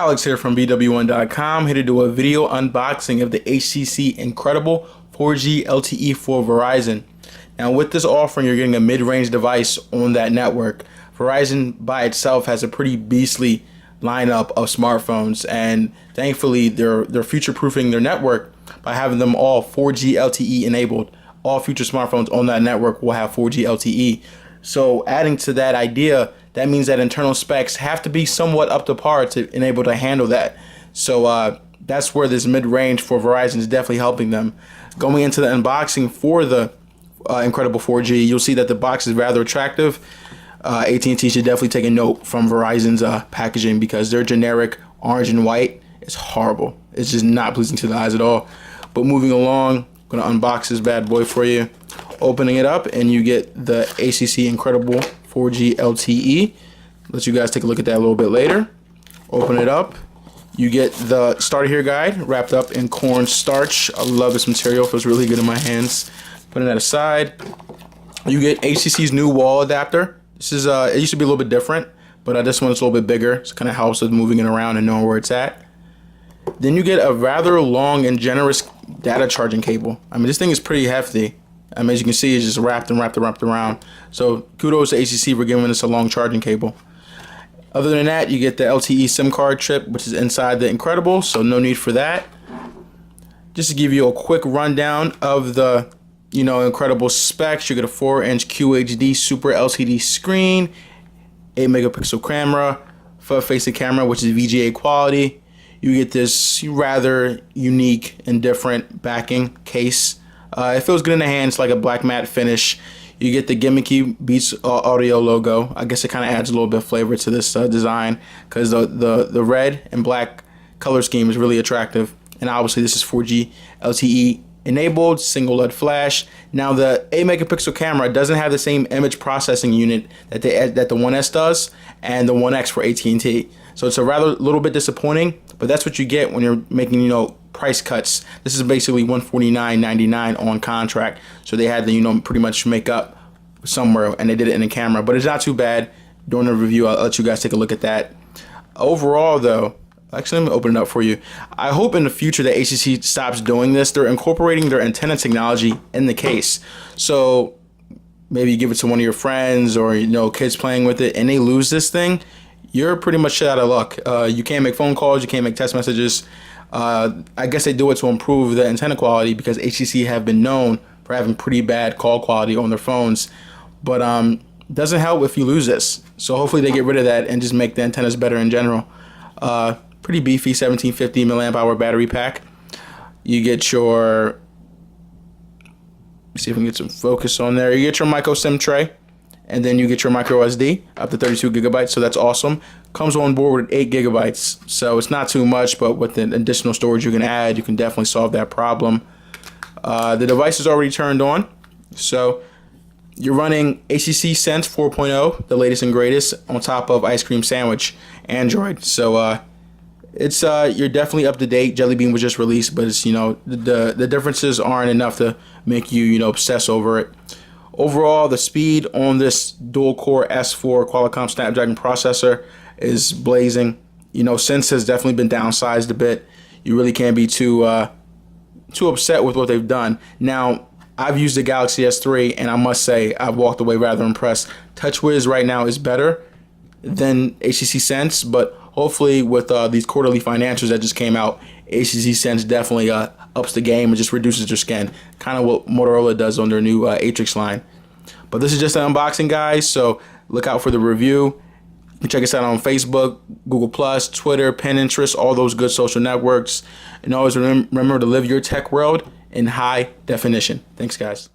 Alex here from BWOne.com, here to do a video unboxing of the HTC Incredible 4G LTE for Verizon. Now with this offering, you're getting a mid-range device on that network. Verizon by itself has a pretty beastly lineup of smartphones, and thankfully they're future-proofing their network by having them all 4G LTE enabled. All future smartphones on that network will have 4G LTE. So adding to that idea, that means that internal specs have to be somewhat up to par to enable to handle that. So that's where this mid-range for Verizon is definitely helping them. Going into the unboxing for the Incredible 4G, you'll see that the box is rather attractive. AT&T should definitely take a note from Verizon's packaging, because their generic orange and white is horrible. It's just not pleasing to the eyes at all. But moving along, I'm going to unbox this bad boy for you. Opening it up, and you get the HTC Incredible 4G LTE. Let you guys take a look at that a little bit later. Open it up. You get the starter here guide wrapped up in cornstarch. I love this material. Feels really good in my hands. Putting that aside, you get HTC's new wall adapter. This is it used to be a little bit different, but this one's a little bit bigger, so it kind of helps with moving it around and knowing where it's at. Then you get a rather long and generous data charging cable. I mean, this thing is pretty hefty. As you can see, it's just wrapped around. So kudos to HTC for giving us a long charging cable. Other than that, you get the LTE SIM card chip, which is inside the Incredible, so no need for that. Just to give you a quick rundown of the Incredible specs, you get a 4-inch QHD Super LCD screen, 8-megapixel camera, front-facing camera, which is VGA quality. You get this rather unique and different backing case. It feels good in the hands, like a black matte finish. You get the gimmicky Beats Audio logo. I guess it kind of adds a little bit of flavor to this design, because the red and black color scheme is really attractive. And obviously this is 4G LTE enabled, single LED flash. Now the 8-megapixel camera doesn't have the same image processing unit that the One S does, and the One X for AT&T. So it's a rather little bit disappointing, but that's what you get when you're making price cuts. This is basically $149.99 on contract, so they had to pretty much make up somewhere, and they did it in the camera. But it's not too bad. During the review, I'll let you guys take a look at that. Overall though, actually, let me open it up for you. I hope in the future that HTC stops doing this. They're incorporating their antenna technology in the case. So maybe you give it to one of your friends, or kids playing with it, and they lose this thing, you're pretty much shit out of luck. You can't make phone calls, you can't make text messages. I guess they do it to improve the antenna quality, because HTC have been known for having pretty bad call quality on their phones. But doesn't help if you lose this. So hopefully they get rid of that and just make the antennas better in general. Pretty beefy 1750 milliamp hour battery pack. You get your, let's see if we can get some focus on there. You get your micro SIM tray, and then you get your micro SD up to 32 gigabytes. So that's awesome. Comes on board with 8 gigabytes. So it's not too much, but with the additional storage you can add, you can definitely solve that problem. The device is already turned on. So you're running HTC Sense 4.0, the latest and greatest, on top of Ice Cream Sandwich Android. So it's you're definitely up to date. Jelly Bean was just released, but it's the differences aren't enough to make you obsess over it. Overall, the speed on this dual-core S4 Qualcomm Snapdragon processor is blazing. Sense has definitely been downsized a bit. You really can't be too upset with what they've done. Now, I've used the Galaxy S3, and I must say I've walked away rather impressed. TouchWiz right now is better than HTC Sense, but hopefully with these quarterly financials that just came out, HTC Sense definitely ups the game and just reduces their skin, kind of what Motorola does on their new Atrix line. But this is just an unboxing, guys, so look out for the review. You can check us out on Facebook, Google+, Twitter, Pinterest, all those good social networks. And always remember to live your tech world in high definition. Thanks, guys.